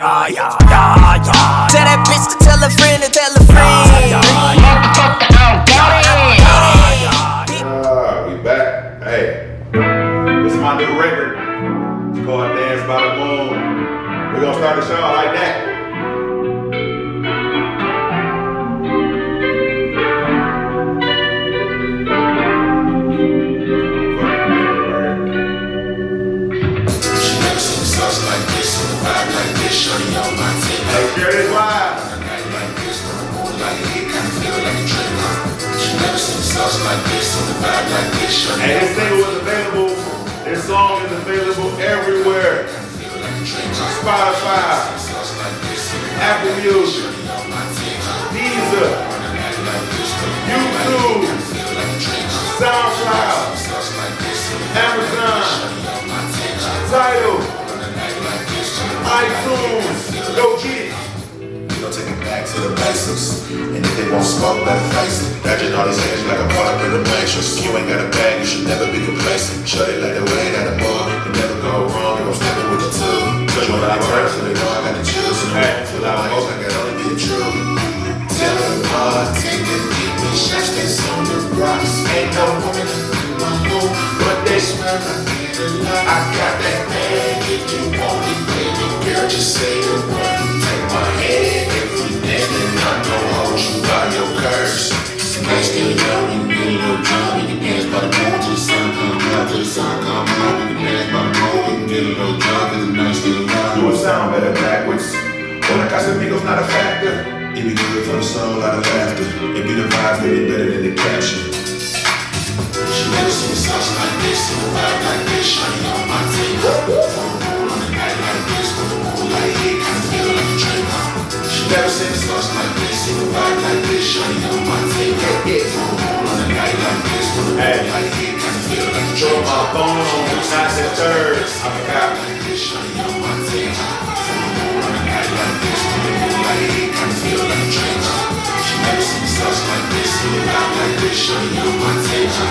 Tell that bitch to tell a friend to tell a friend. We back. Hey, this is my new record. It's called Dance by the Moon. We're gonna start the show like that. Hey, share this live. And this single is available, this song is available everywhere. Spotify, Apple Music, Deezer, YouTube, SoundCloud, Amazon, Tidal, iTunes. Go get it. We gon' take it back to the basics. And if they won't smoke, better face it. Dodging all these hands like a part in the matrix. You ain't got a bag, you should never be complacent. Shut it like the way that I'm more. You never go wrong, you gon' step in with the two. Cause when I turn, so they know I got to choose. And I feel like I can only be true. Tell them hard, take it, keep me shots that's on the rocks. Ain't no woman in my home, but they swear I need a lot. I got that bag if you want it, baby. Girl, just say the word. Take my head every day, and I gon' hold you by your curse. Night still young, you get a little drunk, you can dance by the moon till the sun come out, till the sun come out. You can dance by the moon, you can get a little drunk, cause the night still young. Do it sound better backwards. Or like Casamigos, not a factor. It be good for the soul, out of laughter. It be the vibes, maybe better than the caption. She never seen sauce like this, and a vibe like this, shawty on my table. On a night like this, with the moonlight hit, kinda feel like a dream. She never seen sauce like this, and a vibe like this, shawty on my table. On a night like this, with the moonlight hit, kinda feel like a dream. Throw my phone on, not the third. I forgot. Like this, shawty on my table. On a night like this, with the moonlight hit, kinda feel like a dream. She never seen sauce like this, and a vibe like this, shawty on my table.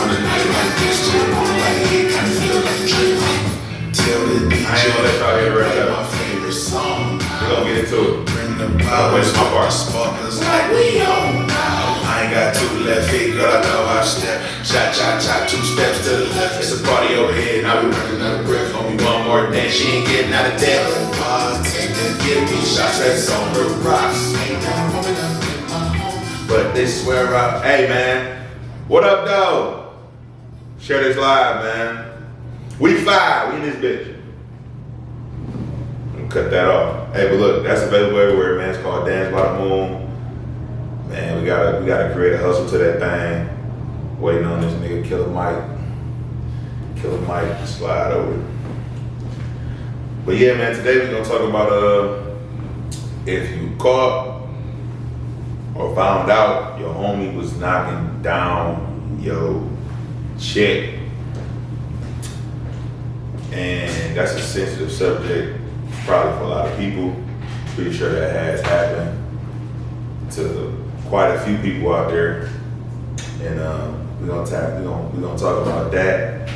On a night like this, with the moonlight hit, kinda feel like a dream. Tell the DJ, I ain't gonna let y'all hear it right play now. my favorite song. We gonna get into it. Bring the power, Where's my part? sparklers like we on now. I ain't got two left feet, girl, I know how to step. Shot, shot, shot, 2 steps to the left. It's a party over here, now we running out of breath. Homie, one more thing, she ain't getting out of debt. Take that, give me shots, that's on the rocks. Ain't no woman up in my home. But they swear up. Hey man, what up though? Share this live, man. We 5, we in this bitch. Cut that off. Hey, but look, that's available everywhere, man. It's called Dance by the Moon. Man, we gotta create a hustle to that thing. Waiting on this nigga ChrisNMike. ChrisNMike slide over. But yeah, man, today we're gonna talk about if you caught or found out your homie was knocking down your chick. And that's a sensitive subject. Probably for a lot of people. Pretty sure that has happened to quite a few people out there, and we're gonna talk about that.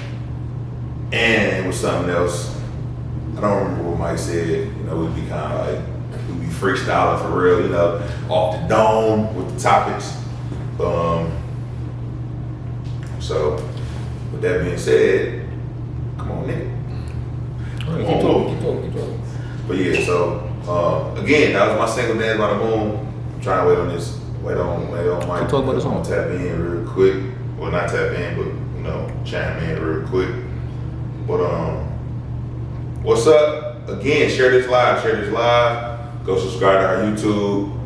And it was something else. I don't remember what Mike said. You know, we'd be kind of like we'd be freestyling for real. You know, off the dome with the topics. So, with that being said, come on, nigga. Keep talking. But yeah, so again, that was my single Dance by the Moon. I'm trying to wait on Mike. Talk about this I'm one. gonna tap in real quick. Well, not tap in, but you know, chime in real quick. But what's up? Again, share this live. Go subscribe to our YouTube.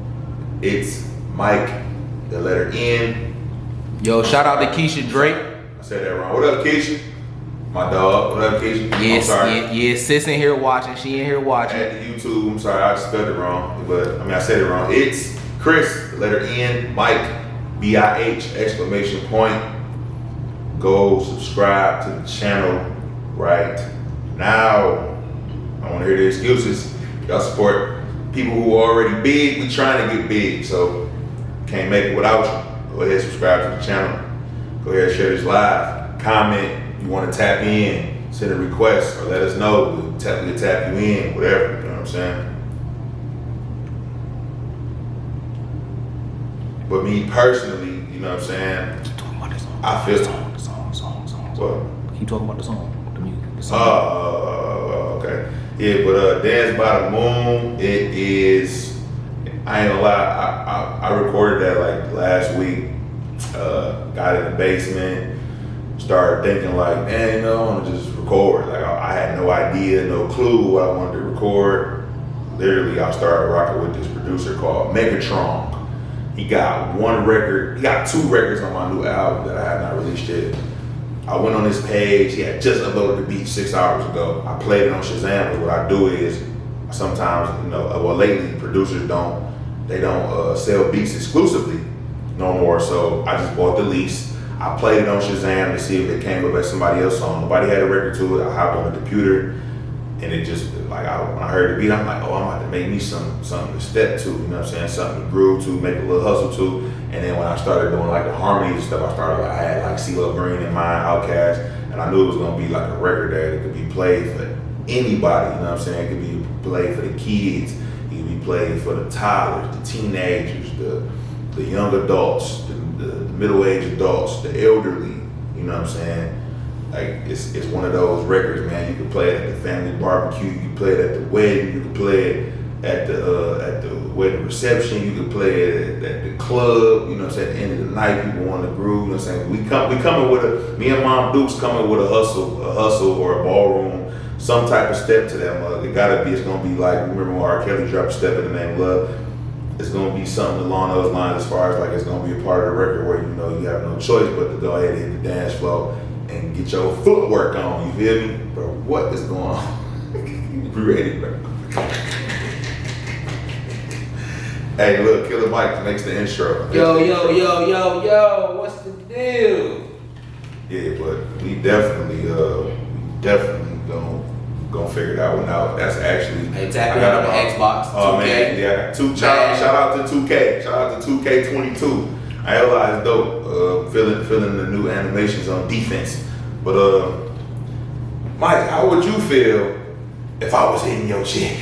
It's Mike, the letter N. Yo, shout out to Keisha Drake. I said that wrong. What up, Keisha? My dog. What up, Keisha? I'm sorry. Yes, sis in here watching. She in here I watching. had the YouTube. I'm sorry, I spelled it wrong. But I said it wrong. It's Chris, the letter N, Mike, BIH, exclamation point. Go subscribe to the channel right now. I want to hear the excuses. Y'all support people who are already big. We trying to get big, so can't make it without you. Go ahead, subscribe to the channel. Go ahead, share this live. Comment. You want to tap in, send a request, or let us know. We'll tap you in, whatever. You know what I'm I'm saying? But me personally, you know what I'm saying? Keep talking about the song. I feel the song. What? Keep talking about the song, the music, the song. Okay. Yeah, but Dance by the Moon, it is, I ain't gonna lie, I recorded that like last week. Got in the basement, started thinking like, man, you know, I wanna just record. Like I had no idea, no clue what I wanted to record. Literally, I started rocking with this producer called Megatron. He got he got 2 records on my new album that I have not released yet. I went on his page, he had just uploaded the beat 6 hours ago. I played it on Shazam, but what I do is, sometimes, you know, well lately producers don't sell beats exclusively no more, so I just bought the lease. I played it on Shazam to see if it came up as somebody else's song. Nobody had a record to it. I hopped on the computer, and it just, like, when I heard the beat, I'm like, oh, I'm about to make me something to step to, you know what I'm saying? Something to groove to, make a little hustle to. And then when I started doing like the harmonies and stuff, I had like CeeLo Green in mind, Outkast, and I knew it was gonna be like a record that could be played for anybody, you know what I'm saying? It could be played for the kids, it could be played for the toddlers, the teenagers, the young adults, the middle-aged adults, the elderly, you know what I'm saying? Like, it's one of those records, man. You can play it at the family barbecue, you can play it at the wedding, you can play it at the wedding reception, you can play it at the club, you know what I'm saying? At the end of the night, people want to groove, you know what I'm saying? We coming with me and Mom Duke's coming with a hustle or a ballroom, some type of step to that mug. It's gonna be like, remember when R. Kelly dropped Step in the Name of Love? It's gonna be something along those lines, as far as like it's gonna be a part of the record where, you know, you have no choice but to go ahead and hit the dance floor and get your footwork on, you feel me? Bro, what is going on? Be ready, bro. Hey, look, Killer Mike makes the intro. Yo, what's the deal? Yeah, but we definitely gonna figure that one out. That's actually. Hey, tap in on the Xbox. Oh 2K. man, yeah. Shout out to 2K. Shout out to 2K22. I realize dope. Feeling the new animations on defense. But Mike, how would you feel if I was hitting your chick?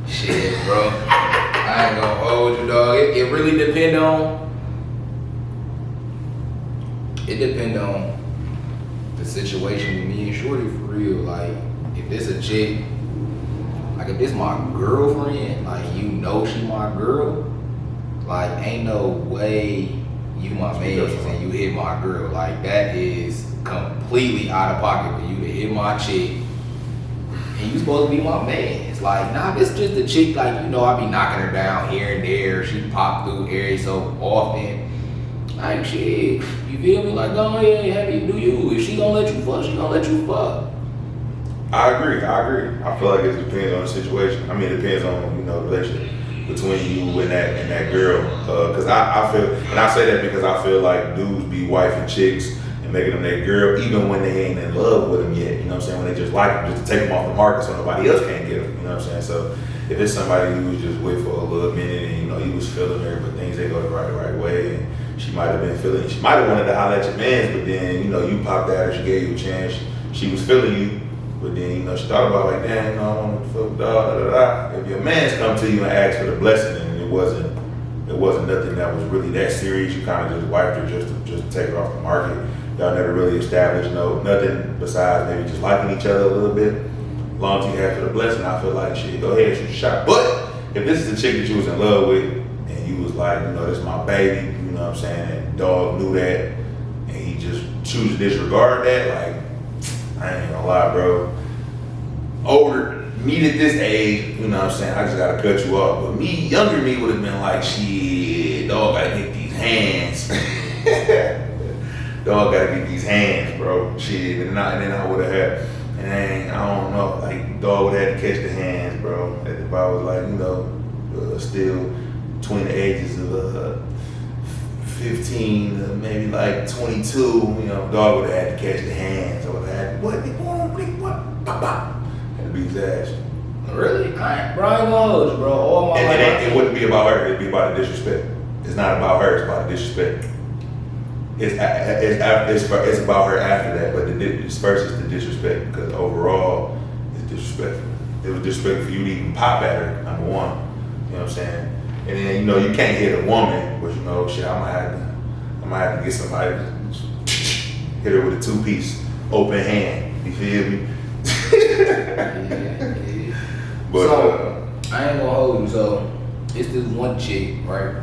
Shit, bro. I ain't gonna hold you, dog. It really depend on the situation with me and Shorty, for real. Like, if this a chick, like if this my girlfriend, like, you know she my girl, like, ain't no way you my man and you hit my girl. Like, that is completely out of pocket for you to hit my chick and you supposed to be my man. It's like, nah, this just a chick, like, you know, I be knocking her down here and there. She pop through every so often. Like, shit, you feel me? Like, go ahead, happy do you. If she gonna let you fuck, she gonna let you fuck. I agree. I feel like it depends on the situation. I mean, it depends on, you know, the relationship between you and that girl. Cause I feel, and I say that because I feel like dudes be wifing chicks and making them their girl, even when they ain't in love with them yet. You know what I'm saying? When they just like them, just to take them off the market so nobody else can't get them. You know what I'm saying? So if it's somebody you was just with for a little minute and, you know, you was feeling her, but things ain't go the right way, and she might have been feeling, she might have wanted to holler at your mans, but then, you know, you popped at her, she gave you a chance, she was feeling you, but then, you know, she thought about like, damn, you know, I want to fuck, da. If your mans come to you and ask for the blessing, and it wasn't nothing that was really that serious, you kind of just wiped her just to take her off the market. Y'all never really established nothing besides maybe just liking each other a little bit. As long as you have for the blessing, I feel like shit, go ahead, shoot your shot. But if this is the chick that you was in love with, and you was like, you know, this is my baby, you know what I'm saying, and dog knew that, and he just choose to disregard that, like, I ain't gonna lie, bro. Me at this age, you know what I'm saying, I just gotta cut you off. But me, younger me would have been like, shit, dog gotta get these hands. Dog gotta get these hands, bro. Shit, and then I would have had, and I don't know, like, dog would have had to catch the hands, bro. If I was like, you know, still between the ages of 15 to maybe like 22, you know, dog would have had to catch the hands. I would have had, what? Had to beat his ass. Really? I ain't gonna hold you, bro. All my life. It wouldn't be about her, it'd be about the disrespect. It's not about her, it's about the disrespect. It's about her after that, but first it's the disrespect, because overall, it's disrespectful. It was disrespectful for you to even pop at her, number one. You know what I'm saying? And then, you know, you can't hit a woman, but you know, shit, I might have to get somebody to hit her with a 2-piece open hand. You feel me? Yeah. But so, I ain't gonna hold you. So, it's this one chick, right?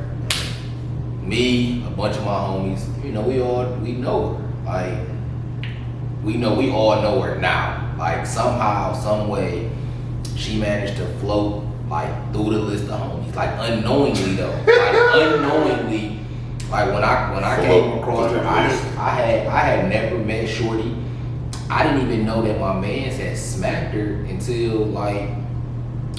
Me, a bunch of my homies, you know, we know her. Like, we all know her now. Like, somehow, some way, she managed to float, like, through the list of homies. Like, unknowingly, though. Like, unknowingly. Like, when I came across her, I had never met Shorty. I didn't even know that my mans had smacked her until, like,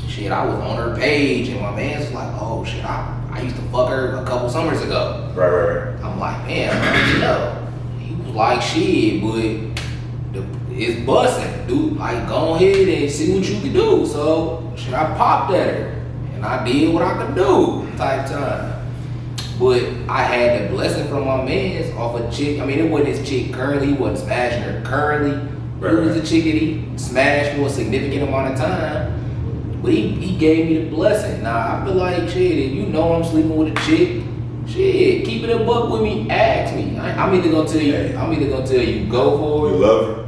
shit, I was on her page, and my man's was like, oh, shit, I used to fuck her a couple summers ago. right. I'm like, man, you know. He was like, shit, but it's busting, dude. Like, go ahead and see what you can do. So, shit, I popped at her, and I did what I could do, type time. But I had the blessing from my mans off a chick. I mean, it wasn't his chick currently. He wasn't smashing her currently. It was a chick that he smashed for a significant amount of time. But he gave me the blessing. Now, I feel like, shit, if you know I'm sleeping with a chick, shit, keep it a buck with me, ask me. I'm either gonna tell you, go for it. You love her?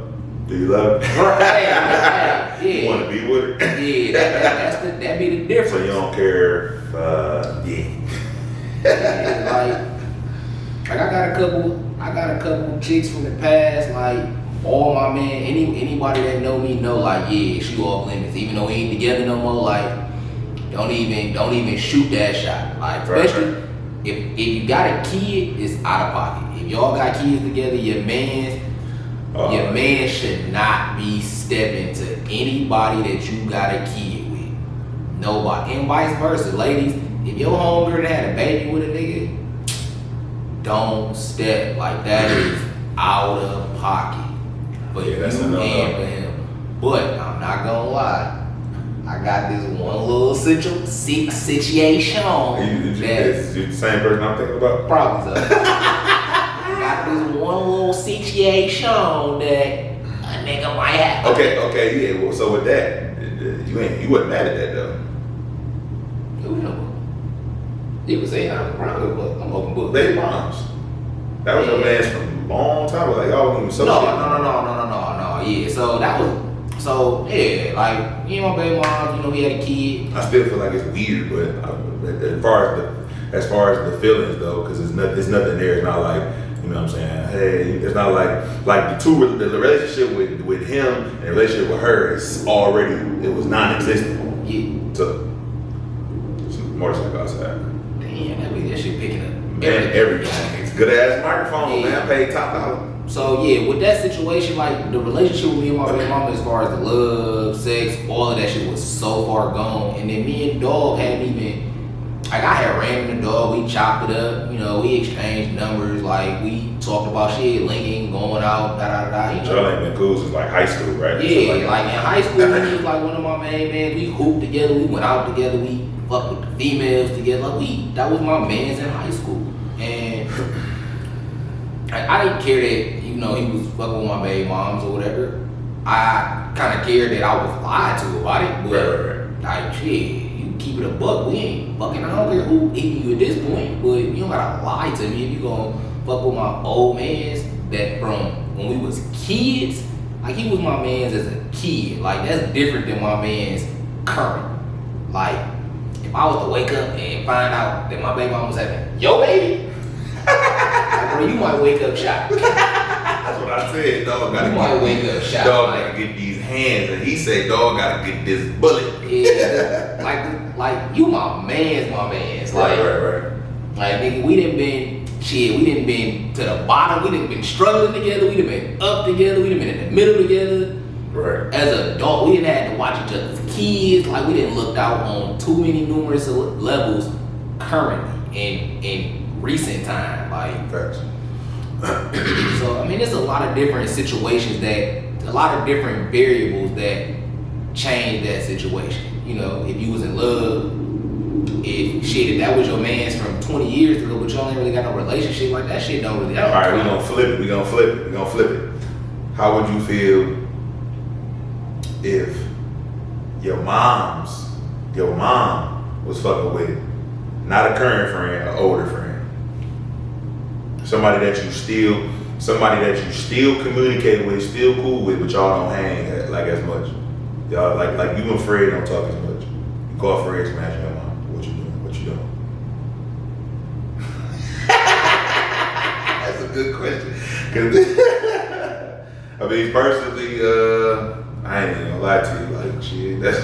Do you love her? Right, yeah. You want to be with her? Yeah, that be the difference. So you don't care, yeah. Yeah, like I got a couple chicks from the past, like all my man, anybody that know me know, like, yeah, she off limits. Even though we ain't together no more, like, don't even shoot that shot. Like, especially if you got a kid, it's out of pocket. If y'all got kids together, your man should not be stepping to anybody that you got a kid with. Nobody. And vice versa, ladies. If your homegirl had a baby with a nigga, don't step. Like, that is out of pocket for you and for him. But I'm not gonna lie, I got this one little situation. Is you the same person I'm thinking about? Probably so. I got this one little situation that a nigga might have. Okay, yeah. Well, so with that, you wasn't mad at that though. You was saying I'm around, but I'm open book. They moms. That was your man's from a long time ago. Like, y'all wasn't even associated. No. Yeah, so yeah, like, you know, my baby mom, you know, we had a kid. I still feel like it's weird, but as far as the feelings though, because there's nothing there. It's not like, you know what I'm saying? Hey, it's not like the relationship with him and the relationship with her is already, it was non-existent. Yeah. So motorcycle outside. Damn, that shit picking up. Man, everything. It's good ass microphone, Yeah. man. Paid top dollar. So yeah, with that situation, like the relationship with me and my baby mama, as far as the love, sex, all of that shit was so far gone. And then me and dog hadn't even, like, I had ran in the dog, we chopped it up, you know, we exchanged numbers, like we talked about shit, linking, going out, you know. Y'all ain't been cool since like high school, right? Yeah, So, like in high school, he was like one of my main men. We hooped together, we went out together, we fucked with the females together. Like, that was my mans in high school. And I didn't care that, you know, he was fucking with my baby moms or whatever. I kind of cared that I was lied to about it, but like, shit, you keep it a buck. We ain't fucking. I don't care who eating you at this point, but you don't gotta lie to me if you gonna fuck with my old mans that from when we was kids. Like, he was my mans as a kid. Like, that's different than my mans current. Like, if I was to wake up and find out that my baby mom was having your baby, like, bro, you might wake up shocked. That's what I said. Dog gotta gotta get these hands, and he said, "Dog gotta get this bullet." Yeah, like you my mans. Like, Right. Like, nigga, we done been to the bottom. We done been struggling together. We done been up together. We done been in the middle together. Right. As an adult, we didn't have to watch each other's kids. Like, we didn't looked out on too many numerous levels currently in recent time. Like, Facts. so I mean, there's a lot of different situations a lot of different variables that change that situation. You know, if you was in love, if that was your man's from 20 years ago, but you only really got no relationship, like, that shit don't really. All right, we gonna flip it. How would you feel if your mom was fucking with, not a current friend, an older friend. Somebody that you still communicate with, still cool with, but y'all don't hang like as much. Y'all like you and Fred don't talk as much. You call Fred, smash your mom. What you doing? What you doing? That's a good question. Cause I mean, personally, I ain't even gonna lie to you. Like, shit, that's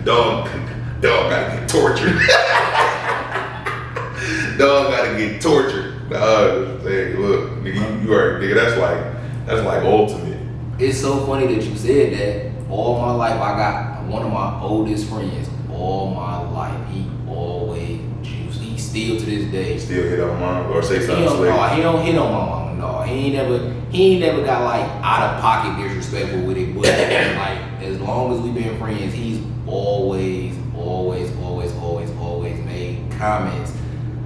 dog gotta get tortured. Dog gotta get tortured. Say, look, nigga, you are, nigga. That's like ultimate. It's so funny that you said that. All my life, I got one of my oldest friends. All my life, he always juiced. He still to this day. Still hit on mom or say something slick. No, he don't hit on my mama. No, he ain't never got like out of pocket disrespectful with it. But like as long as we've been friends, he's always made comments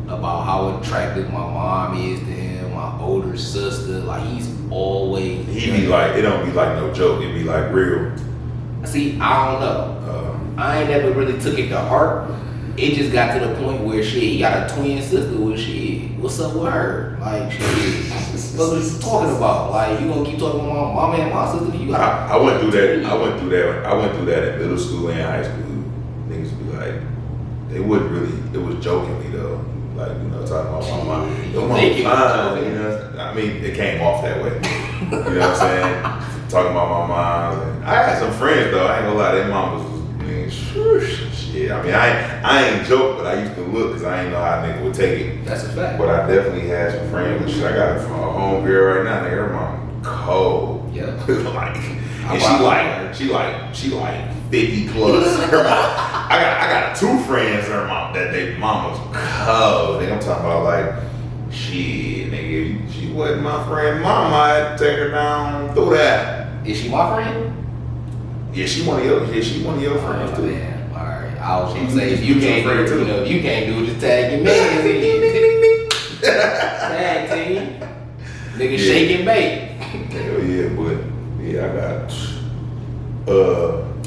about how attractive my mom is to him, my older sister. Like he's always. He be like, it don't be like no joke. It be like real. See, I don't know. I ain't never really took it to heart. It just got to the point where shit, he got a twin sister with shit. What's up with her? Like shit. What are you talking about? Like you gonna keep talking about my mama and my sister? You got I went through that. I went through that in middle school and high school. Niggas be like, they wouldn't really. It was jokingly though. Like, you know, talking about my mom. Your mom fine, you know. I mean, it came off that way. You know what I'm saying? Talking about my mom. I had some friends though. I ain't gonna lie, their mom was shit. I mean, I ain't joke, but I used to look because I ain't know how a nigga would take it. That's a fact. But I definitely had some friends. But shit, I got it from a homegirl right now. Nigga, her mom cold. Yeah. Like, and she like 50 plus. Her mom, I got two friends. Her mom that they mom was cold. Nigga, I'm talking about like shit, nigga. She wasn't my friend. Mama, I'd take her down through that. Is she my friend? Yeah, she one of your friends too. Man, all right. I was gonna say if you can't do it, if you can't do it, just tag your man. Tag team. Nigga, shake and bake. Hell yeah, but yeah, I got.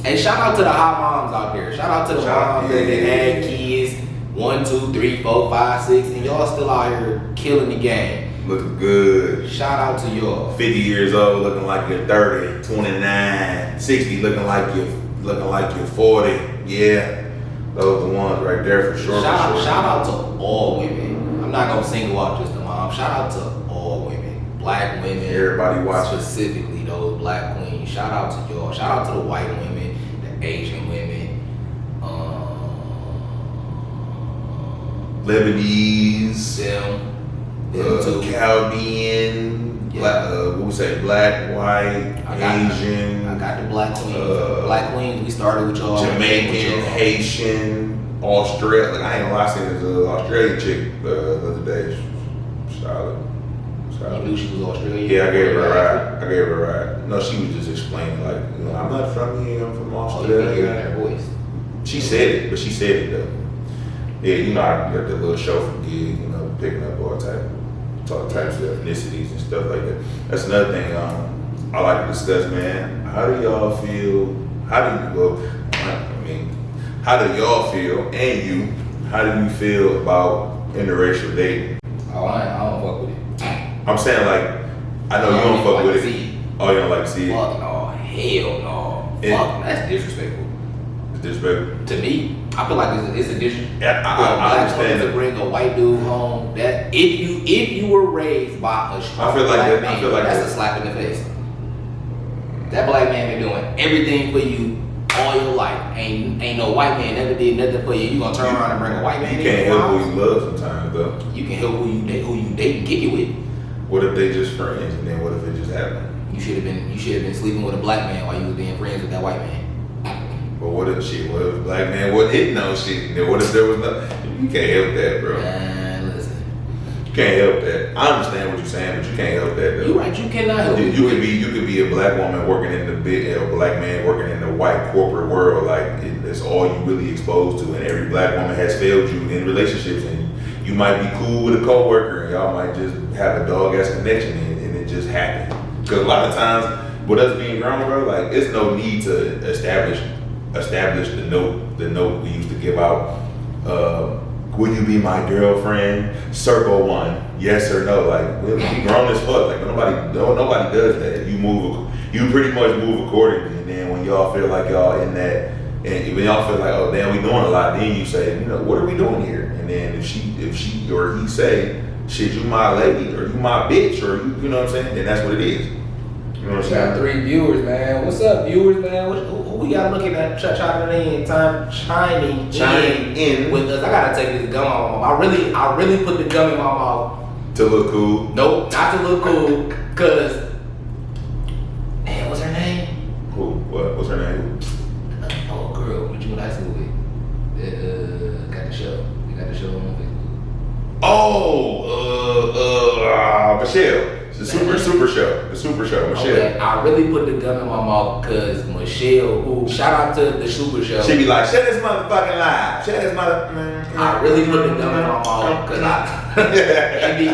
And shout out to the hot moms out there. Shout out to the moms that had kids 1, 2, 3, 4, 5, 6, and y'all still out here killing the game. Looking good. Shout out to y'all. 50 years old, looking like you're 30, 29, 60, looking like you're 40. Yeah, those are the ones right there for sure. Shout out to all women. I'm not gonna single out just the mom. Shout out to all women, black women. Everybody watching. Specifically those black queens. Shout out to y'all. Shout out to the white women, the Asian women, Lebanese, them too. Chaldean, Yeah. black, what we say, black, white, Asian. I got the black queens. Black queens, we started with y'all. Jamaican, Haitian, Australia. Like, I ain't gonna lie, I seen this Australian chick the other day. Solid. You knew she was Australian? Yeah, I gave her a ride. No, she was just explaining, like, you know, I'm not from here, I'm from Australia. Oh, you hearing her voice. She said it, but she said it though. Yeah, you know, I got the little show from Gig, you know, picking up all types of ethnicities and stuff like that. That's another thing I like to discuss, man. How do y'all feel? How do y'all feel, and how do you feel about interracial dating? Oh, I don't fuck with it. I'm saying, like, I know you don't fuck with it. Oh, you don't like to see it? Fuck no, hell no. Fuck, that's disrespectful. It's disrespectful. To me, I feel like it's a disrespect. Yeah, I understand to bring a white dude home. That if you were raised by a strong black man, that's a slap in the face. That black man been doing everything for you all your life. Ain't no white man never did nothing for you. You gonna turn around and bring a white man in? You can't help who you love sometimes, though. You can help who you date and kick it with. What if they just friends, and then what if it just happened? You should have been sleeping with a black man while you was being friends with that white man. But what if the black man wasn't hitting no shit? And then what if there was nothing? You can't help that, bro. Man, listen. You can't help that. I understand what you're saying, but you can't help that, though. You're right. You cannot help it. You could be a black woman working in the a black man working in the white corporate world. Like it's all you really exposed to, and every black woman has failed you in relationships, and you might be cool with a coworker, and y'all might just have a dog ass connection, and it just happened. Because a lot of times, with us being grown, bro, like it's no need to establish established the note we used to give out. Will you be my girlfriend? Circle 1, yes or no. Like we grown as fuck. Like nobody does that. You pretty much move accordingly. And then when y'all feel like y'all in that, and when y'all feel like, oh damn, we doing a lot, then you say, what are we doing here? And then if she or he say, shit, you my lady or you my bitch or you know what I'm saying? Then that's what it is. You know what I'm We saying? got 3 viewers, man. What's up, viewers, man? Who we got looking at chiming in with us? I gotta take this gum out of my mouth. I really put the gum in my mouth To look cool. Nope, not to look cool. Cause, man, what's her name? Who? What? What's her name? Oh, girl, what you went to high school with? Got the show. We got the show on Facebook. Oh, Michelle. The super show. The super show, Michelle. Okay, I really put the gum in my mouth because Michelle, who shout out to the super show. She be like, shut this motherfucking lie. Shut this I really put the gum in my mouth because I be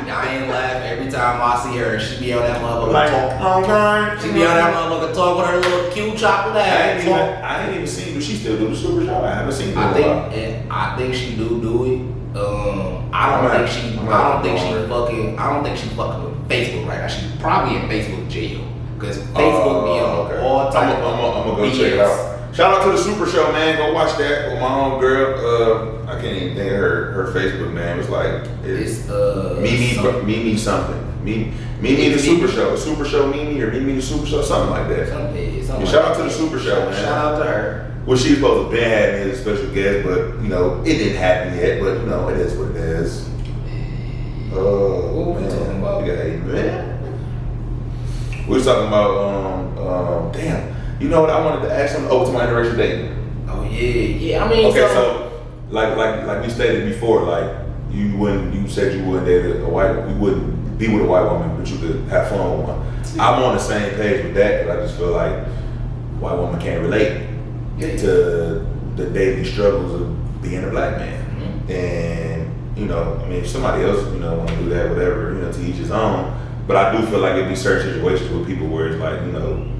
dying laugh every time I see her. She be on that motherfucker talk. She be on that motherfucker talk with her little cute chocolate ass. I ain't even seen. Do she still do the super show? I haven't seen her. I think she do it. I don't think she fucking with Facebook right now. She's probably in Facebook jail because Facebook be on all type of I'm gonna go BS. check it out. Shout out to the Super Show, man. Go watch that with my own girl. I can't even think of her Facebook name. It's like it's Mimi something. Mimi the Super Show. Super Show Mimi or Mimi the Super Show, something like that. Something Shout out to the Super Show, man. Shout out to her. Well, she's supposed to be having me as a special guest, but it didn't happen yet. But it is what it is. What we talking about? We was talking about damn. You know what? I wanted to ask him over to my interracial dating. Oh yeah. I mean, okay, so like we stated before, like you said you wouldn't date a white, you wouldn't be with a white woman, but you could have fun with one. I'm on the same page with that because I just feel like white woman can't relate to the daily struggles of being a black man. Mm-hmm. And if somebody else want to do that, whatever, to each his own. But I do feel like it'd be certain situations with people where it's like,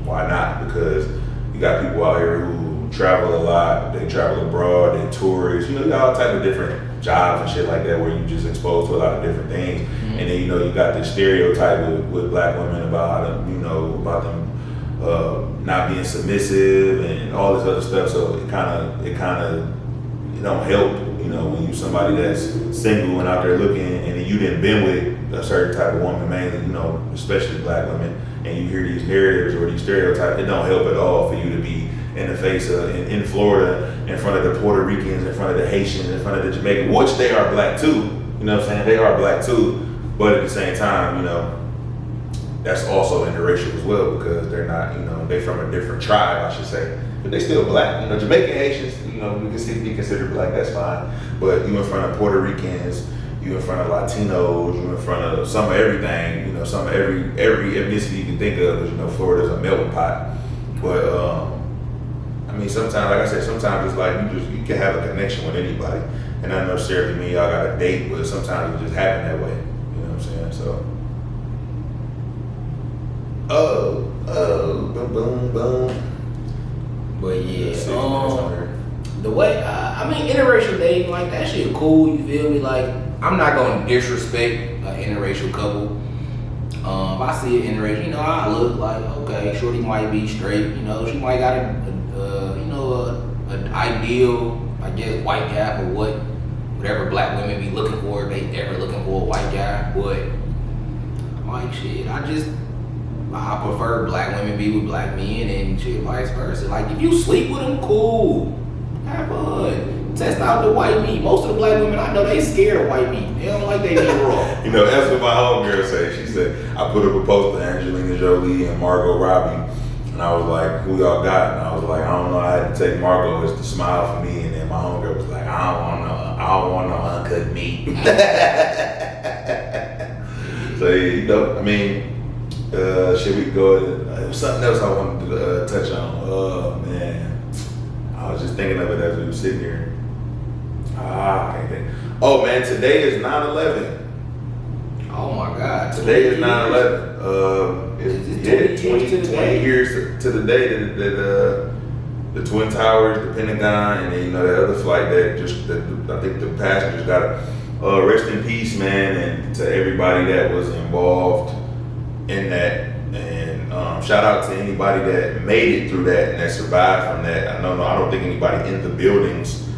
why not? Because you got people out here who travel a lot, they travel abroad, they tourists, you got all type of different jobs and shit like that where you just exposed to a lot of different things. Mm-hmm. And then, you got this stereotype with black women about them, about them not being submissive and all this other stuff. So it kind of don't help, when you somebody that's single and out there looking and you didn't been with a certain type of woman, mainly, especially black women, and you hear these narratives or these stereotypes, it don't help at all for you to be in the face of, in Florida, in front of the Puerto Ricans, in front of the Haitians, in front of the Jamaicans, which they are black too, you know what I'm saying? They are black too, but at the same time, that's also interracial as well because they're not, they from a different tribe, I should say. But they still black. Jamaican Haitians, we can be considered black, that's fine. But you in front of Puerto Ricans, you in front of Latinos, you in front of some of everything, some of every ethnicity you can think of, because Florida's a melting pot. But sometimes, like I said, sometimes it's like you can have a connection with anybody. And not necessarily mean y'all got a date, but sometimes it just happen that way. You know what I'm saying? So boom, boom, boom. But yeah, the way interracial dating, like that shit cool. You feel me? Like I'm not gonna disrespect an interracial couple. If I see an interracial, I look like okay, shorty might be straight. She might got an ideal, I guess, white guy for whatever black women be looking for. If they ever looking for a white guy, but like shit, I prefer black women be with black men and shit, vice versa. Like, if you sleep with them, cool. Have fun. Test out the white meat. Most of the black women I know, they scared of white meat. They don't like they meat raw. That's what my homegirl said. She said, I put up a post to Angelina Jolie and Margot Robbie. And I was like, who y'all got? And I was like, I don't know. I had to take Margot as the smile for me. And then my homegirl was like, I don't want no uncut meat. So, should we go? There was something else I wanted to touch on. Oh man, I was just thinking of it as we were sitting here. I can't think. Oh man, today is 9/11. Oh my God. Today is 9/11. It's 20 years to the day the Twin Towers, the Pentagon, and then you know that other flight that I think the passengers got rest in peace, man, and to everybody that was involved in that. And shout out to anybody that made it through that and that survived from that. I don't think anybody in the buildings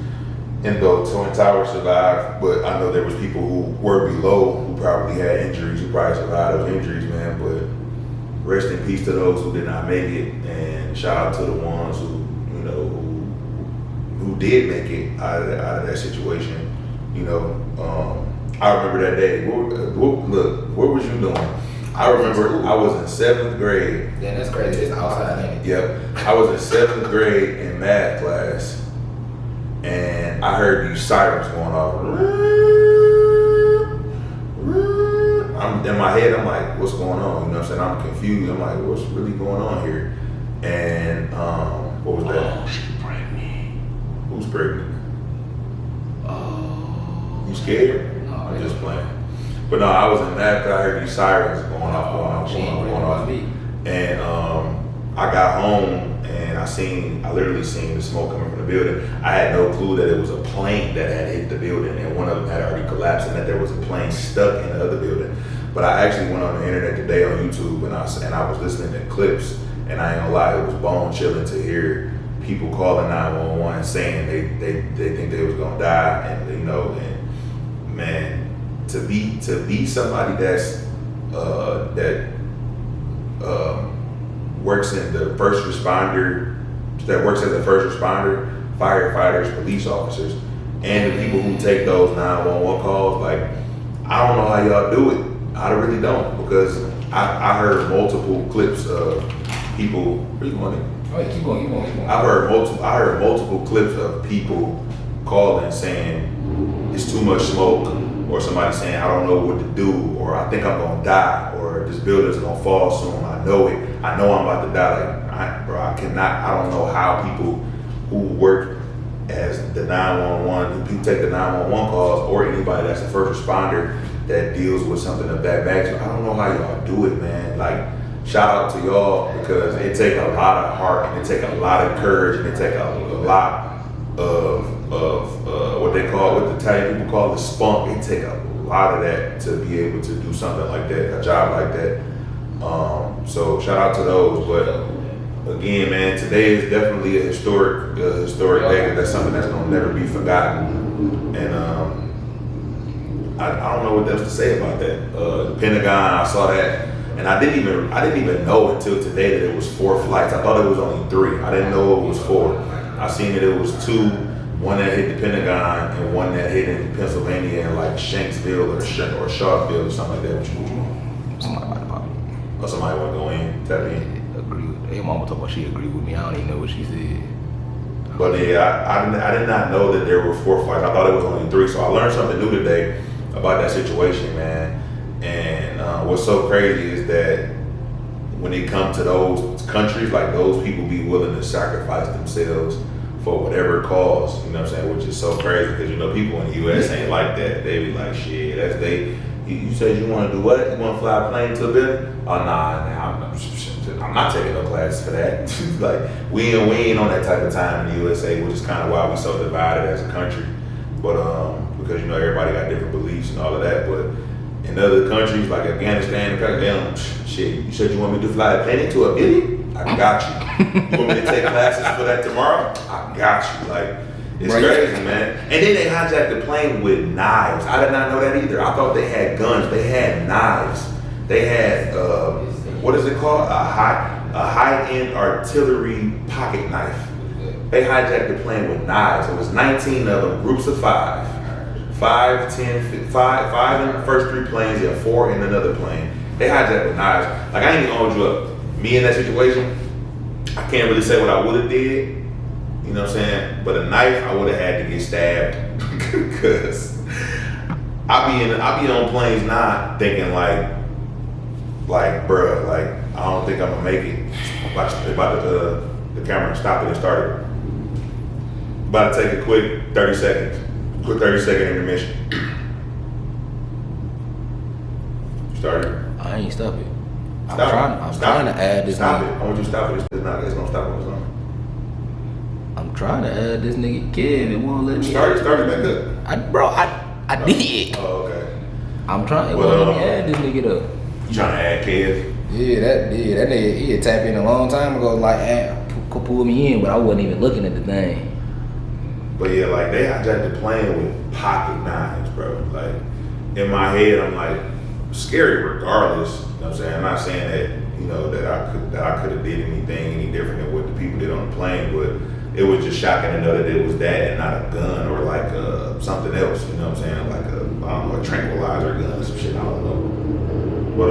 in the Twin Towers survived, but I know there was people who were below who probably had injuries, who probably survived those injuries, man. But rest in peace to those who did not make it, and shout out to the ones who, you know, who did make it out of that situation. You know, I remember that day. Look, what was you doing? I remember I was in 7th grade. Yeah, that's crazy. It's outside, ain't it? Yep. I was in 7th grade in math class, and I heard these sirens going off. I'm in my head. I'm like, what's going on? You know what I'm saying? I'm confused. I'm like, what's really going on here? And what was that? Oh, she's pregnant. Who's pregnant? Oh. You scared? No, I'm just playing. But no, I was in math. I heard these sirens going off. And I got home and I literally seen the smoke coming from the building. I had no clue that it was a plane that had hit the building, and one of them had already collapsed, and that there was a plane stuck in the other building. But I actually went on the internet today on YouTube, and I was listening to clips, and I ain't gonna lie, it was bone chilling to hear people calling 911 saying they think they was gonna die, and you know, and man, to be somebody that's works in the first responder, that works as a first responder, firefighters, police officers, and the people who take those 911 calls, like, I don't know how y'all do it. I really don't, because I heard multiple clips of people. Where you going? Oh, yeah, keep going. I heard multiple clips of people calling saying it's too much smoke, or somebody saying I don't know what to do, or I think I'm gonna die, or this building's gonna fall soon. I know it. I know I'm about to die. Like, I cannot. I don't know how people who work as the 911, who take the 911 calls, or anybody that's a first responder that deals with something of that magnitude. I don't know how y'all do it, man. Like, shout out to y'all, because it take a lot of heart, and it take a lot of courage, and it take a lot of what the Italian people call the spunk. It take a lot of that to be able to do something like that, a job like that. So shout out to those. But again, man, today is definitely a historic day. That's something that's gonna never be forgotten. And I don't know what else to say about that. The Pentagon, I saw that, and I didn't even know until today that it was 4 flights. I thought it was only 3. I didn't know it was 4. I seen that it was 2. One that hit the Pentagon and one that hit in Pennsylvania in like Shanksville or Sharpeville or something like that. Somebody about to pop me. Or somebody want to go in, tap in. Agree with her mama talking about she agreed with me. I don't even know what she said. But yeah, I did not know that there were 4 flights. I thought it was only 3. So I learned something new today about that situation, man. And what's so crazy is that when it comes to those countries, like, those people be willing to sacrifice themselves for whatever cause, you know what I'm saying? Which is so crazy, because, you know, people in the U.S. ain't like that. They be like, shit, you said you want to do what? You want to fly a plane to a building? Oh, nah, I'm not taking no classes for that. Like, we ain't on that type of time in the USA, which is kind of why we so divided as a country. But because, you know, everybody got different beliefs and all of that. But in other countries like Afghanistan, shit, you said you want me to fly a plane to a building? I got you. You want me to take classes for that tomorrow? I got you. Like, it's crazy, man. And then they hijacked the plane with knives. I did not know that either. I thought they had guns. They had knives. They had what is it called? A high-end artillery pocket knife. They hijacked the plane with knives. It was 19 of them, groups of 5. 5 in the first 3 planes, and 4 in another plane. They hijacked with knives. Like, I ain't gonna hold you up. Me in that situation, I can't really say what I would have did. You know what I'm saying? But a knife, I would have had to get stabbed. Because I be on planes now thinking like, bruh, like, I don't think I'm gonna make it. About the camera stop it and start it. About to take a quick 30 seconds. Quick 30-second intermission. Started. I ain't stop it. I'm Stop trying to add this. Stop it. I want you to stop it. It's gonna stop on its own. I'm trying to add this nigga Kev. It won't let me. Start it back up. I did. Oh, okay. I'm trying. It won't let me add this nigga though. You trying to add Kev? Yeah, that nigga, he had tapped in a long time ago, like, could pull me in, but I wasn't even looking at the thing. But yeah, like they got to playing with pocket knives, bro. Like in my head, I'm like scary regardless. You know what I'm saying? I'm not saying that that I could have did anything any different than what the people did on the plane, but it was just shocking to know that it was that and not a gun or like something else. You know what I'm saying? Like a tranquilizer gun or some shit. I don't know. But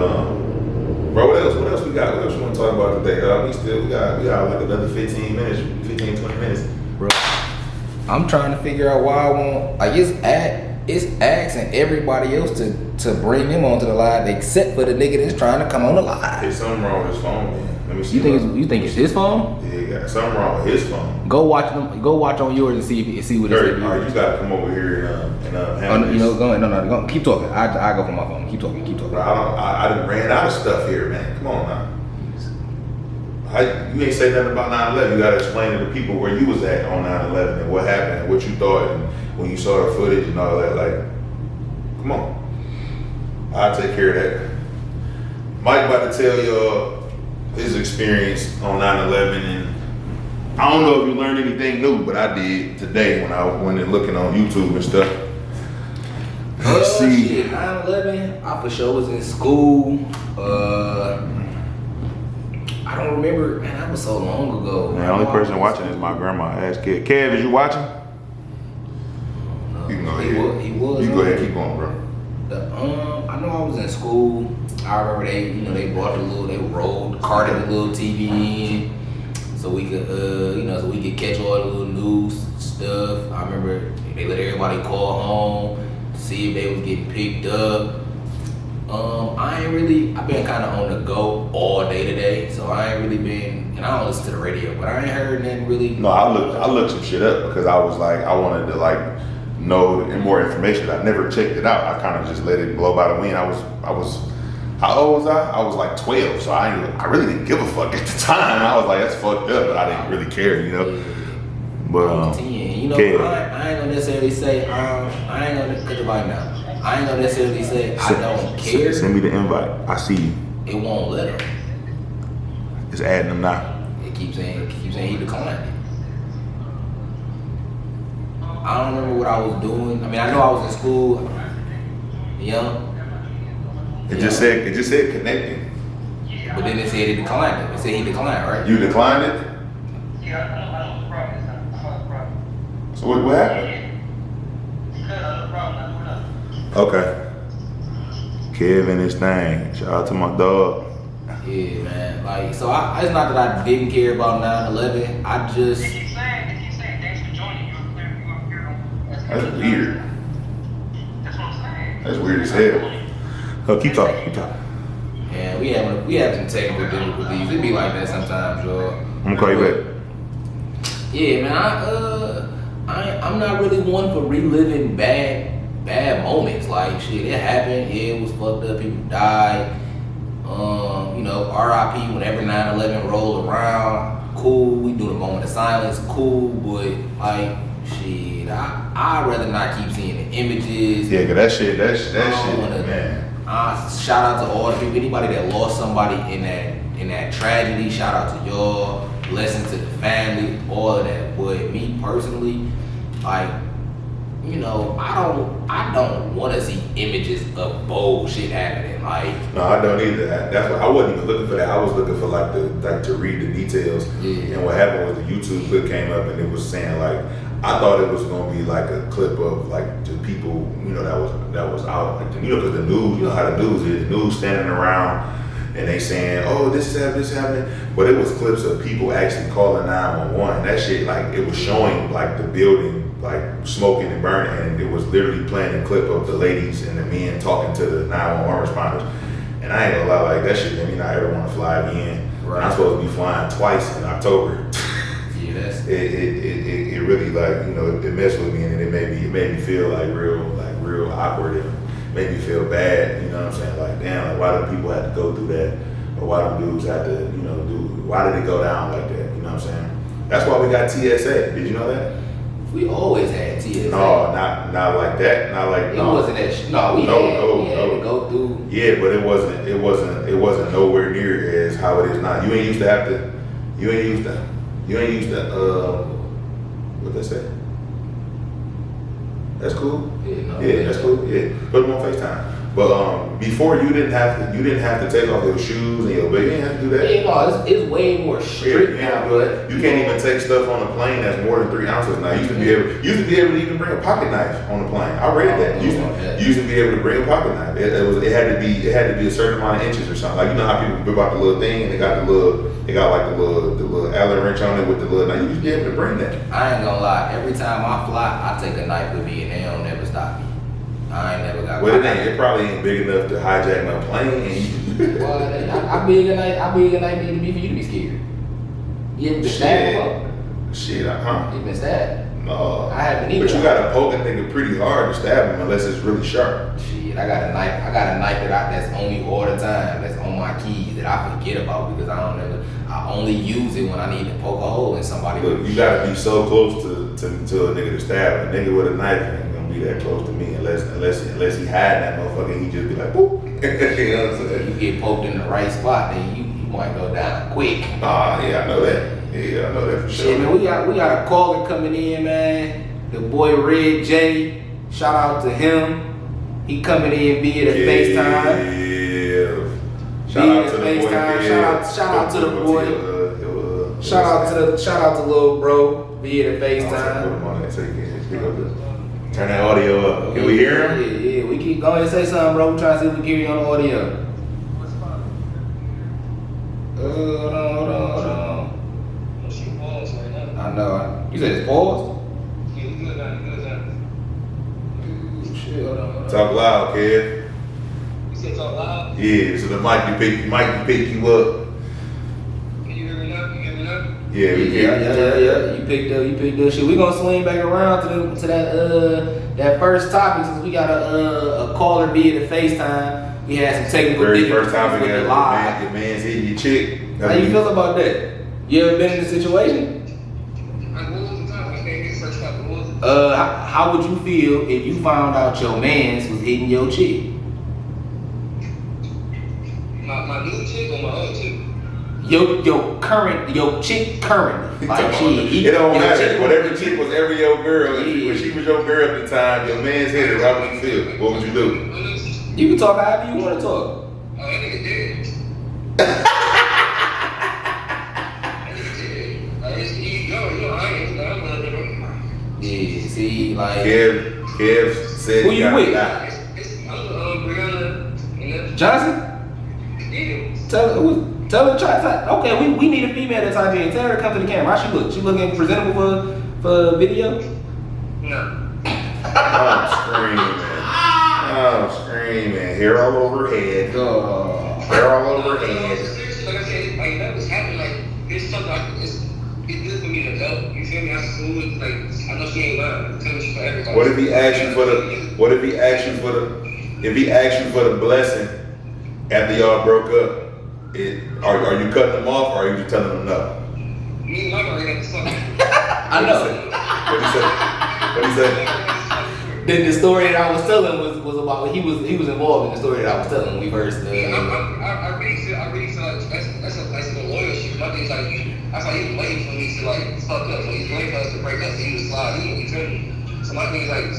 bro, what else we got? What else you want to talk about today? We got like another 15, 20 minutes. Bro, I'm trying to figure out why I want, like, it's asking everybody else to bring him onto the live except for the nigga that's trying to come on the live. There's something wrong with his phone, man. Let me see. You think it's his phone? Yeah, got something wrong with his phone. Go watch on yours and see what it's. All right, you gotta come over here and handle this. Go keep talking. I go for my phone. Keep talking. Bro, I done ran out of stuff here, man. Come on now. You ain't say nothing about 9/11. You gotta explain to the people where you was at on 9/11 and what happened and what you thought and when you saw the footage and all that. Like, come on. I'll take care of that. Mike about to tell y'all his experience on 9/11, and I don't know if you learned anything new, but I did today when I went and looking on YouTube and stuff. Let's see. Shit, 9/11, I for sure was in school. I don't remember, man, that was so long ago. Man, the only person watching is my grandma. Ask Kev. Kev, is you watching? You can go ahead. He was. You go ahead, keep going, bro. I know I was in school. I remember they brought they carted the little TV in, so we could, so we could catch all the little news stuff. I remember they let everybody call home to see if they was getting picked up. I've been kind of on the go all day today, so I ain't really been, and I don't listen to the radio, but I ain't heard nothing really. No, I looked some shit up because I was like, I wanted to like know more information. I never checked it out. I kind of just let it blow by the wind. I was, how old was I? I was like 12, so I really didn't give a fuck at the time. I was like, that's fucked up, but I didn't really care, But I was 10. I ain't gonna necessarily say, I ain't gonna cut the vibe now. I ain't gonna necessarily say I don't care. Send me the invite. I see you. It won't let him. It's adding them now. It keeps saying he declined it. I don't remember what I was doing. I mean, I know I was in school. It just said connecting. But then it said it declined it. It said he declined, right? You declined it? Yeah, I don't problem. So what happened? Okay. Kev and his thing. Shout out to my dog. Yeah, man. Like, so it's not that I didn't care about 9/11. I just. They keep saying, thanks for joining. You were clear. That's weird. That's what I'm saying. That's weird as hell. Oh, keep talking. Yeah, we have some technical difficulties. It be like that sometimes, y'all. I'm gonna call you back. Yeah, man. I'm not really one for reliving bad moments. Like, shit, it happened. Yeah, it was fucked up. People died. RIP whenever 9/11 rolled around. Cool. We do the moment of silence. Cool. But like, shit, I'd rather not keep seeing the images. Yeah, cause that shit, man. Shout out to all the people, anybody that lost somebody in that tragedy. Shout out to y'all. Blessings to the family, all of that. But me personally, like, I don't want to see images of bullshit happening. Like, No, I don't either. That's what I wasn't even looking for that. I was looking for to read the details. Yeah. And what happened was the YouTube clip came up and it was saying like, I thought it was gonna be like a clip of like the people, that was out, like, because the news, how the news is, the news standing around and they saying, oh, this is happening. But it was clips of people actually calling 911. That shit, like, it was showing like the building, like smoking and burning, and it was literally playing a clip of the ladies and the men talking to the 911 responders. And I ain't gonna lie, like, that shit made me not ever want to fly again. Right. I'm supposed to be flying twice in October. yeah, that's It really, like, it messed with me, and it made me feel like real awkward, and made me feel bad. You know what I'm saying? Like, damn, like, why do people have to go through that, or why do dudes have to, why did it go down like that? You know what I'm saying? That's why we got TSA. Did you know that? We always had TSA. No, not like that. Not like It wasn't that. We had to go through. Yeah, but it wasn't nowhere near as how it is now. You ain't used to have to. What they say? That's cool. Yeah, that's cool. Yeah, put them on FaceTime. But before you didn't have to take off your shoes and your belt. You didn't have to do that. Yeah, no, it's way more strict now. But you can't even take stuff on a plane that's more than 3 ounces now. You used to be able to even bring a pocket knife on the plane. I read that. You used to be able to bring a pocket knife. It had to be a certain amount of inches or something. Like you know how people whip out the little thing and they got the little Allen wrench on it with the little. Now you used to be able to bring that. I ain't gonna lie. Every time I fly, I take a knife with me and they don't never stop me. I ain't never got. Well, it probably ain't big enough to hijack my plane. Well, how big a knife need to be for you to be scared? You ever been stabbed before? Shit, You been stabbed? No. I haven't either. But you gotta poke a nigga pretty hard to stab him unless it's really sharp. Shit, I got a knife that's only all the time. That's on my keys that I forget about because I only use it when I need to poke a hole in somebody. Look, you gotta be so close to a nigga to stab. A nigga with a knife ain't gonna be that close to me unless he hide that motherfucker. He just be like, boop. You know what I'm saying? You get poked in the right spot, then you might go down quick. Yeah, I know that. Yeah, I know that for sure. Shit, man, we got a caller coming in, man. The boy Red J. Shout out to him. He coming in via the FaceTime. Yeah. Shout out to the boy. Shout out to the boy. Shout out to little bro via the FaceTime. Turn that audio up. Can we hear him? Yeah. We keep going and say something, bro. We trying to see if we can hear you on the audio. Hold on. I know. You said it's paused? Shit, hold on. Talk loud, kid. You said talk loud? Yeah, so the mic can pick you up. Can you hear me now? Yeah, we can. Yeah. You picked up shit. We gonna swing back around to that first topic since we got a caller via the FaceTime. We had some technical First time difficulties we with the got live. your man's hitting your chick. How you feel about that? You ever been in a situation? How would you feel if you found out your mans was hitting your chick? My new chick or my old chick? Your chick currently. Like it don't matter. Whatever chick was ever your girl, when she was your girl at the time, your man's hit her. How would you feel? What would you do? You can talk however you want to talk. Oh, that nigga dead. Yeah, see, like Kev said who you with? Johnson? Tell her try. Okay, we need a female to type in. Tell her to come to the camera. How she look? She looking presentable for video? No. I'm screaming. Hair all over her head. Hair all over her head. Seriously, like I said, like that was happening. Like it's something. It's good for me to know. You feel me? I'm smooth. Like I know she ain't lying. I'm telling you for everybody. What if he asked you for the blessing after y'all broke up? Are you cutting him off or are you just telling him no? Me and my already got the something. I know. What he said? Then the story that I was telling was about he was involved in the story that I was telling when we first. I really feel like that's a loyal shit. My thing's like that's why he was waiting for me to like fuck up. So he's waiting for us to break up. So he was slide in. You feel me? So my thing's like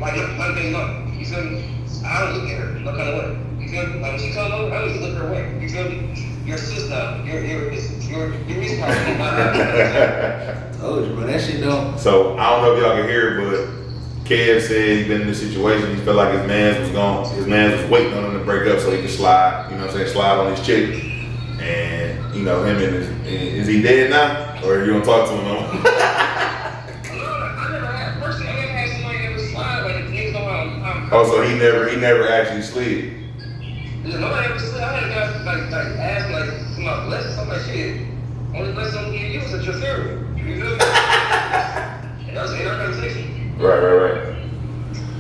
my thing's not. You feel me? I don't look at her no kind of way. You feel me? Like when she come over, I always look her way. You feel me? Your sister, your reason why you not. Told you, bro. That shit don't. So I don't know if y'all can hear it, but Kev said he's been in this situation. He felt like his man was waiting on him to break up so he could slide, you know what I'm saying, slide on his chick. And, you know, him and is he dead now? Or are you gonna talk to him no more? I never had somebody ever slide like niggas know how. Oh, so he never actually slid. Nobody ever slid. I had guys like ask like for my blessing, something like shit. Only blessing I'm giving you is at your funeral. You feel me? And that was in our conversation. Right.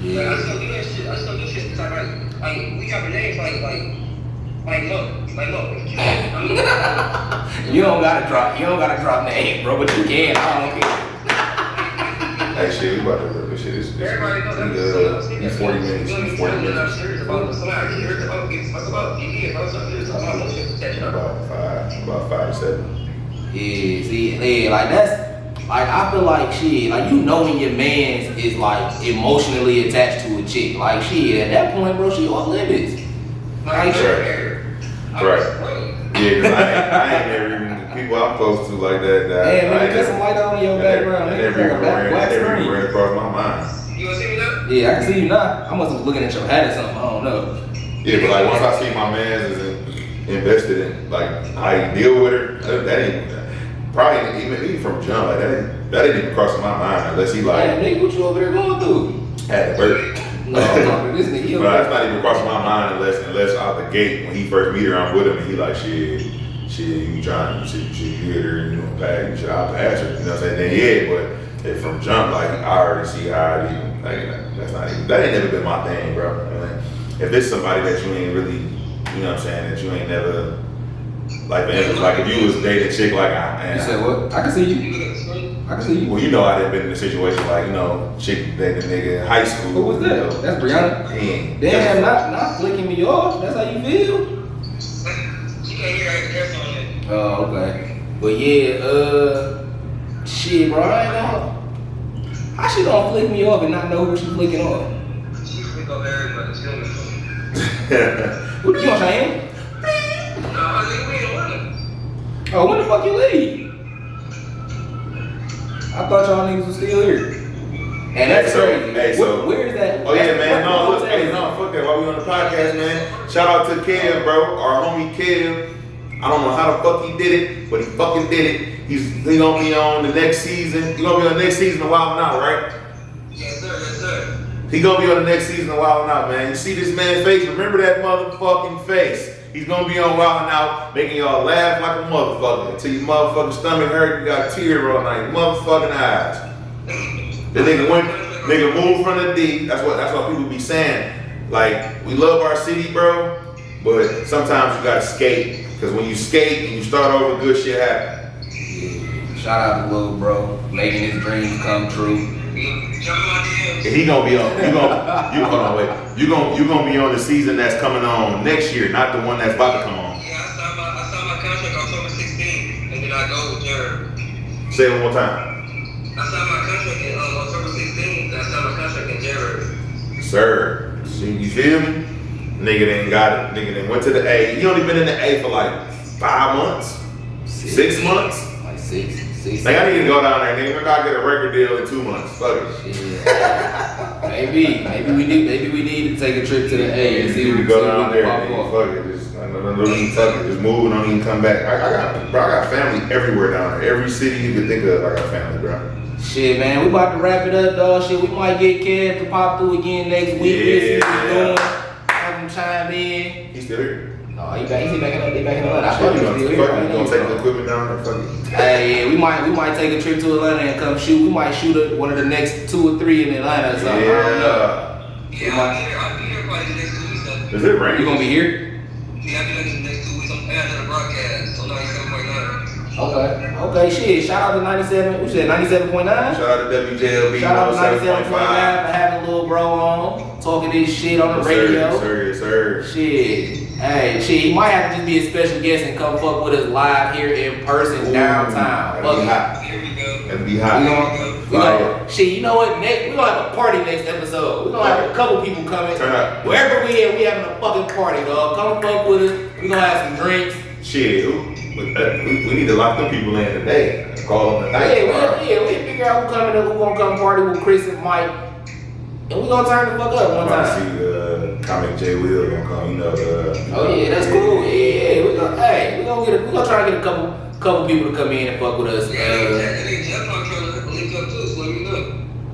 Like, I still do that shit. I still do shit. Like we got names like Like no. I mean, You don't gotta drop name, bro, but you can. I don't care. Hey, shit, we about to this shit. everybody knows that. It's 40 minutes. I'm 40 minutes. serious about somebody. Serious about it's about DD and about something. About no shit protection. About 5 to 7. Yeah, see, yeah, like that's like I feel like shit, like you know when your man's is like emotionally attached to a chick. Like shit, at that point, bro, she off limits. Like Right. Yeah, cause I ain't never even people I'm close to like that. Hey, man, put some light on in your background. That never even ran across my mind. You wanna see me now? Yeah, I can see you now. I must have looking at your hat or something. I don't know. Yeah, but like once I see my man is invested in like how you deal with her, that ain't probably even from jump like that ain't even crossing my mind unless he like Hey, nigga, what you over there going through? had a bird. No, I'm talking to this nigga. He over But that's there. not even crossing my mind unless out the gate when he first meet her, I'm with him and he like shit, you trying to you hit her and you gonna pass, you should I'll pass her. You know what I'm saying? Then yeah, but if from jump like I already see how it even like that ain't never been my thing, bro. I mean, if this somebody that you ain't really, you know what I'm saying, that you ain't never like for instance, like if you was dating a chick like You said what? I can see you. You look at the screen. I can see you. well, you know I done been in a situation like, you know, chick dating a nigga in high school. Who was that? You know, That's Brianna. damn. Damn, not flicking me off. That's how you feel? She can't hear her on it. Oh, okay. But yeah, shit, bro, I ain't know. How she gonna flick me off and not know who she flicking off? She speak up everybody. She don't know. What you know what I'm saying? No, I think we ain't want it. Oh, when the fuck you leave? I thought y'all niggas was still here. And that's So, crazy. hey, so- Where is that? Oh yeah, man. No, what- look, hey, no, fuck that. While we on the podcast, man. Shout out to Kev, bro. Our homie Kev. I don't know how the fuck he did it, but he fucking did it. He gonna be on the next season. He gonna be on the next season of Wild 'N Out, right? Yes, sir. Yes, sir. He gonna be on the next season of Wild 'N Out, man. You see this man's face? Remember that motherfucking face. He's gonna be on Wild 'N Out, making y'all laugh like a motherfucker. Until your motherfucking stomach hurt, you got tears rolling out your motherfucking eyes. The nigga moved from the D. That's what people be saying. Like, we love our city, bro, but sometimes you gotta skate. Cause when you skate and you start over, good shit happen. Shout out to little bro, making his dreams come true. Jump in my DMs. And he gonna be on. Hold on, wait. You gonna be on the season that's coming on next year, not the one that's about to come on. Yeah, I signed my contract October 16th, and then I go with Jared. Say it one more time. I signed my contract in October 16th, and I signed my contract in Jared. Sir, see, you feel me? Nigga done got it. Nigga done went to the A. He only been in the A for like 5 months, 6 months. Like six. Like I need to go down there, nigga. Maybe I'll get a record deal in 2 months. Fuck it. Yeah. Maybe we need to take a trip to the A and see You what can go down we there, can nigga. pop off. Fuck it. Just, I don't even fuck it. Just move and don't even come back. I got family everywhere down there. Every city you can think of, I got family, bro. Shit, man, we about to wrap it up, dog. Shit, we might get Kev to pop through again next week. Yeah. See what he's doing. Have him chime in. He's still here. No, he back in the line. I thought he was still here. Fuck it. You gonna take the equipment down there? Fuck it. Hey, yeah, we might take a trip to Atlanta and come shoot. We might shoot one of the next 2 or 3 in Atlanta or something. I don't know. Yeah. Yeah, I'll be here probably the next 2 weeks though. Is it raining? You gonna be here? Yeah, I'll be here the next 2 weeks. I'm adding the broadcast, so 97.9. Okay, shit. Shout out to 97. We said 97.9. Shout out to WJLB. Shout out to 97.9 for 97.5. having a little bro on, talking this shit on the radio. Yes, sir. Shit. Hey, shit, he might have to just be a special guest and come fuck with us live here in person downtown. That'd be Fuck hot. Here we go. That'd be it. hot. We gonna, shit, you know what? We gonna have a party next episode. We gonna have a couple people coming. Turn up. Wherever we at, we having a fucking party, dog. Come fuck with us. We gonna have some drinks. Shit, we need to lock them people in today. Call them tonight. Yeah, we figure out who coming up, who gonna come party with Chris and Mike. And we gonna turn the fuck up one I time. see the comic J Will gonna come. You know the. Oh yeah, that's cool. Yeah, we gonna try to get a couple people to come in and fuck with us. Yeah, and then Jeff on trying to link up too, so let me know.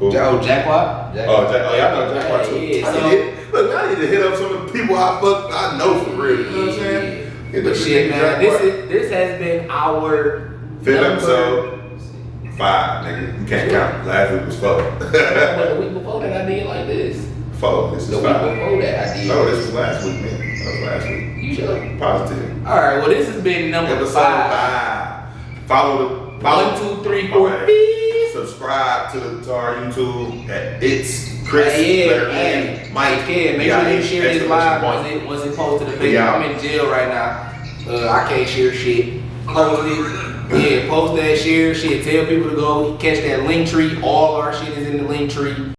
Who? Jackpot. Oh, yeah, I know Jackpot too. Yeah, I need to hit up some of the people I know for real. You know what I'm saying? Get But the shit, man, Jackpot. this has been our 5th episode. 5, nigga. You can't count. Last week was 4. The week before that I did like this. 4. This is The week 5. before that I did. No, this was last week, man. That was last week. You sure? Positive. All right. Well, this has been number Episode 5. 5. Follow 1, 2, 3, 4. Okay. Subscribe to our YouTube at It's Chris. Hey, Mike. Yeah, make sure you share this live once it posted to Facebook. Yeah. I'm in jail right now. I can't share shit. Post it. Yeah, post that, share shit. Tell people to go catch that link tree. All our shit is in the link tree.